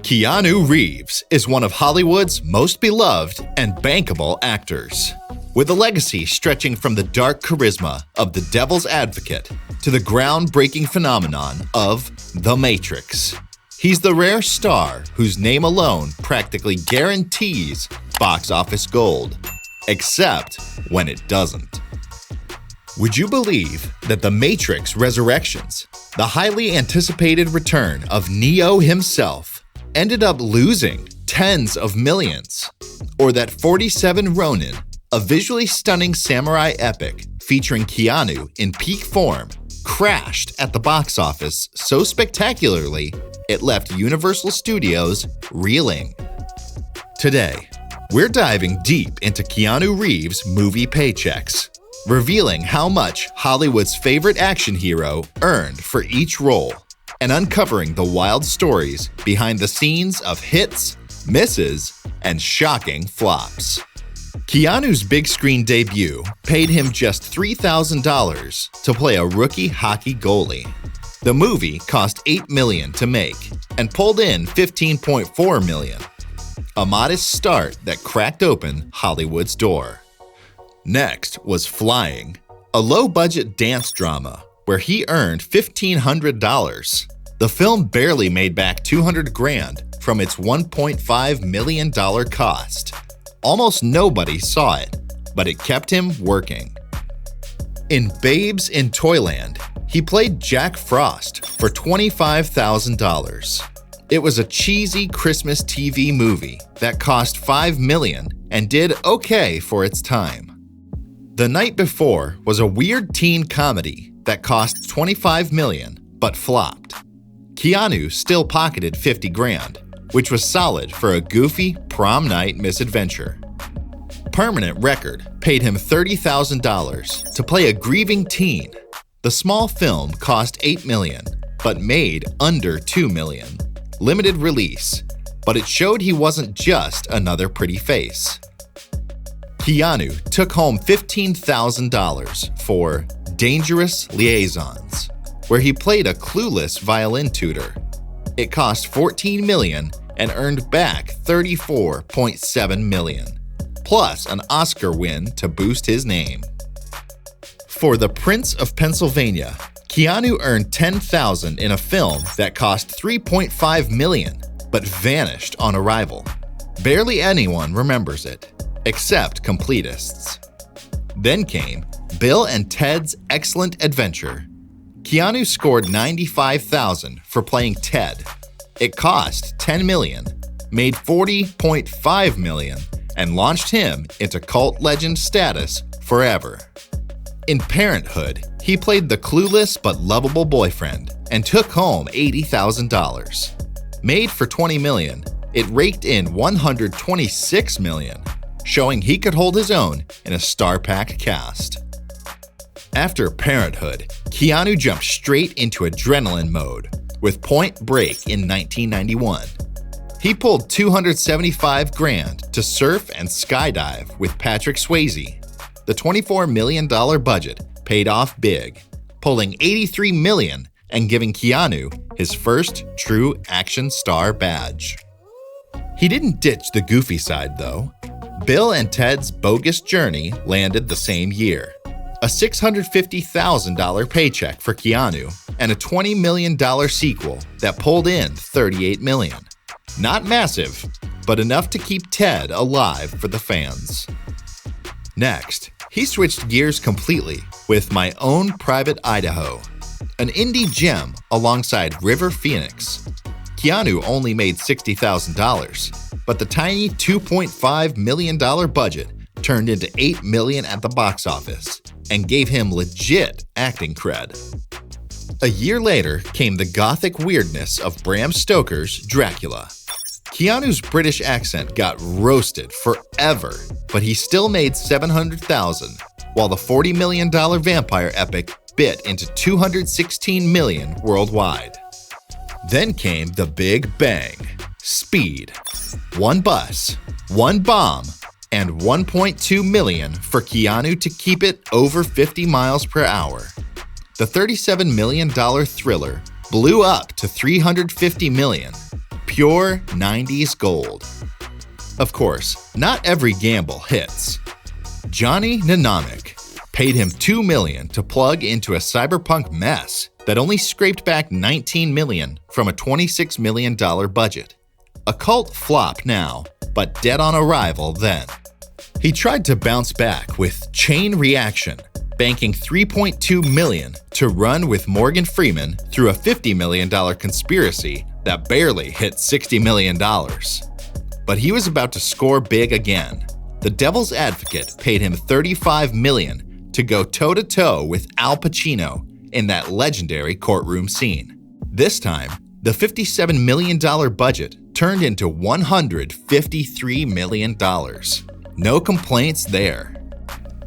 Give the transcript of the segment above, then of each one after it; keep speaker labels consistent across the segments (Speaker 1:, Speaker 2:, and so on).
Speaker 1: Keanu Reeves is one of Hollywood's most beloved and bankable actors, with a legacy stretching from the dark charisma of The Devil's Advocate to the groundbreaking phenomenon of The Matrix. He's the rare star whose name alone practically guarantees box office gold, except when it doesn't. Would you believe that The Matrix Resurrections, the highly anticipated return of Neo himself, ended up losing tens of millions? Or that 47 Ronin, a visually stunning samurai epic featuring Keanu in peak form, crashed at the box office so spectacularly it left Universal Studios reeling? Today, we're diving deep into Keanu Reeves' movie Paychecks, revealing how much Hollywood's favorite action hero earned for each role, and uncovering the wild stories behind the scenes of hits, misses, and shocking flops. Keanu's big screen debut paid him just $3,000 to play a rookie hockey goalie. The movie cost $8 million to make and pulled in $15.4 million, a modest start that cracked open Hollywood's door. Next was Flying, a low-budget dance drama where he earned $1,500. The film barely made back $200,000 from its $1.5 million cost. Almost nobody saw it, but it kept him working. In Babes in Toyland, he played Jack Frost for $25,000. It was a cheesy Christmas TV movie that cost $5 million and did okay for its time. The Night Before was a weird teen comedy that cost $25 million but flopped. Keanu still pocketed $50,000, which was solid for a goofy prom night misadventure. Permanent Record paid him $30,000 to play a grieving teen. The small film cost $8 million but made under $2 million. Limited release, but it showed he wasn't just another pretty face. Keanu took home $15,000 for Dangerous Liaisons, where he played a clueless violin tutor. It cost $14 million and earned back $34.7 million, plus an Oscar win to boost his name. For The Prince of Pennsylvania, Keanu earned $10,000 in a film that cost $3.5 million, but vanished on arrival. Barely anyone remembers it, except completists. Then came Bill and Ted's Excellent Adventure. Keanu scored $95,000 for playing Ted. It cost $10 million, made $40.5 million, and launched him into cult legend status forever. In Parenthood, he played the clueless but lovable boyfriend and took home $80,000. Made for $20 million, it raked in $126 million, showing he could hold his own in a star-packed cast. After Parenthood, Keanu jumped straight into adrenaline mode with Point Break in 1991. He pulled $275,000 to surf and skydive with Patrick Swayze. The $24 million budget paid off big, pulling $83 million and giving Keanu his first true action star badge. He didn't ditch the goofy side, though. Bill and Ted's Bogus Journey landed the same year. A $650,000 paycheck for Keanu and a $20 million sequel that pulled in $38 million. Not massive, but enough to keep Ted alive for the fans. Next, he switched gears completely with My Own Private Idaho, an indie gem alongside River Phoenix. Keanu only made $60,000, but the tiny $2.5 million budget turned into $8 million at the box office and gave him legit acting cred. A year later came the gothic weirdness of Bram Stoker's Dracula. Keanu's British accent got roasted forever, but he still made $700,000, while the $40 million vampire epic bit into $216 million worldwide. Then came the big bang, Speed. One bus, one bomb, and $1.2 million for Keanu to keep it over 50 miles per hour. The $37 million thriller blew up to $350 million, Pure 90s gold. Of course, not every gamble hits. Johnny Mnemonic paid him $2 million to plug into a cyberpunk mess that only scraped back $19 million from a $26 million budget. A cult flop now, but dead on arrival then. He tried to bounce back with Chain Reaction, banking $3.2 million to run with Morgan Freeman through a $50 million conspiracy that barely hit $60 million. But he was about to score big again. The Devil's Advocate paid him $35 million to go toe-to-toe with Al Pacino in that legendary courtroom scene. This time, the $57 million budget turned into $153 million. No complaints there.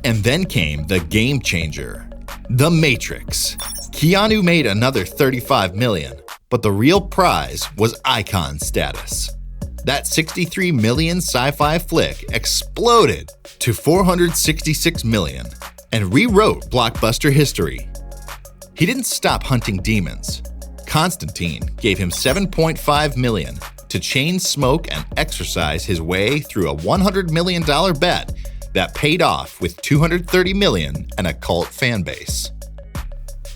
Speaker 1: And then came the game changer, The Matrix. Keanu made another $35 million, but the real prize was icon status. That $63 million sci-fi flick exploded to $466 million and rewrote blockbuster history. He didn't stop hunting demons. Constantine gave him $7.5 million to chain smoke and exercise his way through a $100 million bet that paid off with $230 million and a cult fan base.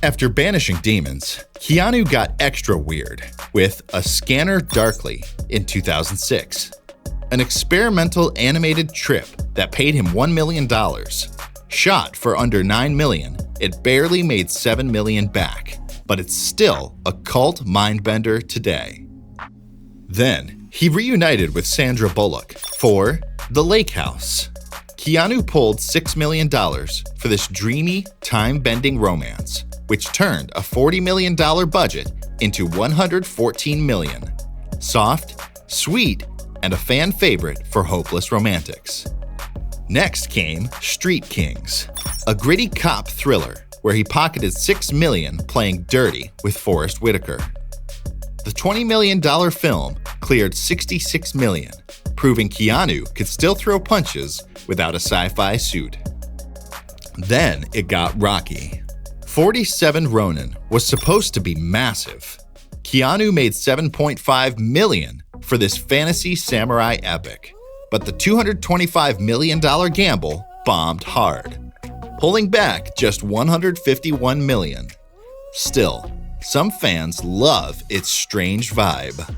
Speaker 1: After banishing demons, Keanu got extra weird with A Scanner Darkly in 2006, an experimental animated trip that paid him $1 million. Shot for under $9 million, it barely made $7 million back, but it's still a cult mindbender today. Then, he reunited with Sandra Bullock for The Lake House. Keanu pulled $6 million for this dreamy, time-bending romance, which turned a $40 million budget into $114 million. Soft, sweet, and a fan favorite for hopeless romantics. Next came Street Kings, a gritty cop thriller where he pocketed $6 million playing dirty with Forrest Whitaker. The $20 million film cleared $66 million, proving Keanu could still throw punches without a sci-fi suit. Then it got rocky. 47 Ronin was supposed to be massive. Keanu made $7.5 million for this fantasy samurai epic, but the $225 million gamble bombed hard, pulling back just $151 million. Still, some fans love its strange vibe.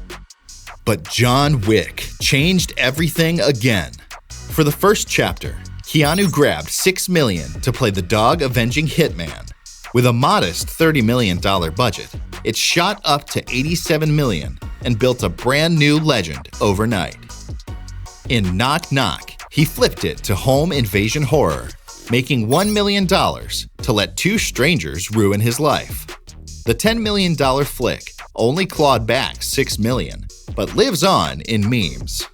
Speaker 1: But John Wick changed everything again. For the first chapter, Keanu grabbed $6 million to play the dog-avenging hitman. With a modest $30 million budget, it shot up to $87 million and built a brand new legend overnight. In Knock Knock, he flipped it to home invasion horror, making $1 million to let two strangers ruin his life. The $10 million flick only clawed back $6 million, but lives on in memes.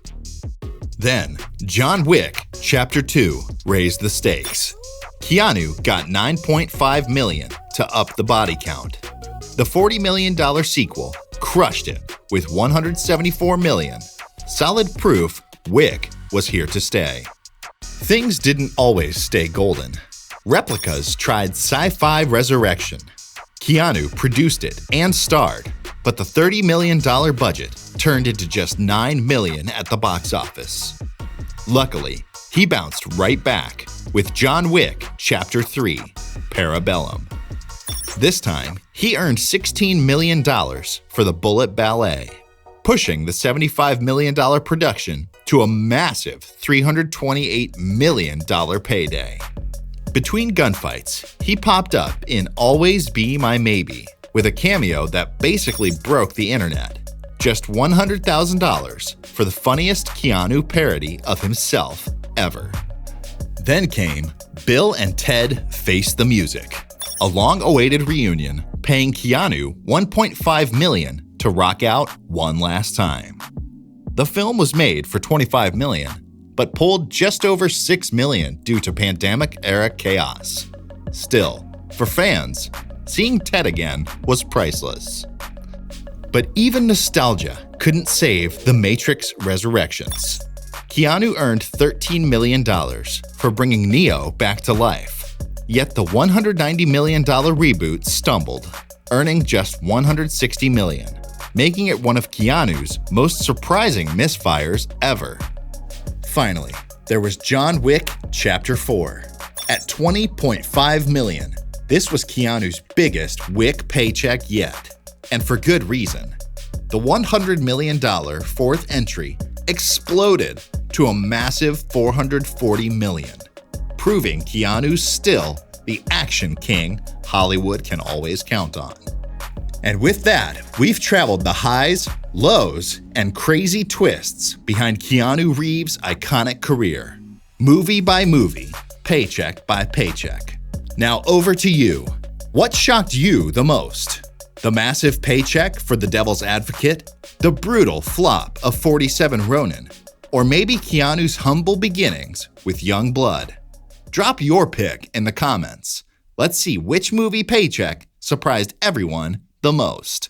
Speaker 1: Then, John Wick Chapter 2 raised the stakes. Keanu got $9.5 million to up the body count. The $40 million sequel crushed it with $174 million. Solid proof Wick was here to stay. Things didn't always stay golden. Replicas tried Sci-Fi Resurrection. Keanu produced it and starred, but the $30 million budget turned into just $9 million at the box office. Luckily, he bounced right back with John Wick Chapter 3, Parabellum. This time, he earned $16 million for the Bullet Ballet, pushing the $75 million production to a massive $328 million payday. Between gunfights, he popped up in Always Be My Maybe with a cameo that basically broke the internet. Just $100,000 for the funniest Keanu parody of himself ever. Then came Bill and Ted Face the Music, a long-awaited reunion paying Keanu $1.5 million to rock out one last time. The film was made for $25 million, but pulled just over $6 million due to pandemic-era chaos. Still, for fans, seeing Ted again was priceless. But even nostalgia couldn't save The Matrix Resurrections. Keanu earned $13 million for bringing Neo back to life, yet the $190 million reboot stumbled, earning just $160 million. making it one of Keanu's most surprising misfires ever. Finally, there was John Wick Chapter 4. At $20.5 million, this was Keanu's biggest Wick paycheck yet, and for good reason. The $100 million fourth entry exploded to a massive $440 million, proving Keanu's still the action king Hollywood can always count on. And with that, we've traveled the highs, lows, and crazy twists behind Keanu Reeves' iconic career, movie by movie, paycheck by paycheck. Now over to you. What shocked you the most? The massive paycheck for The Devil's Advocate? The brutal flop of 47 Ronin? Or maybe Keanu's humble beginnings with Young Blood? Drop your pick in the comments. Let's see which movie paycheck surprised everyone the most.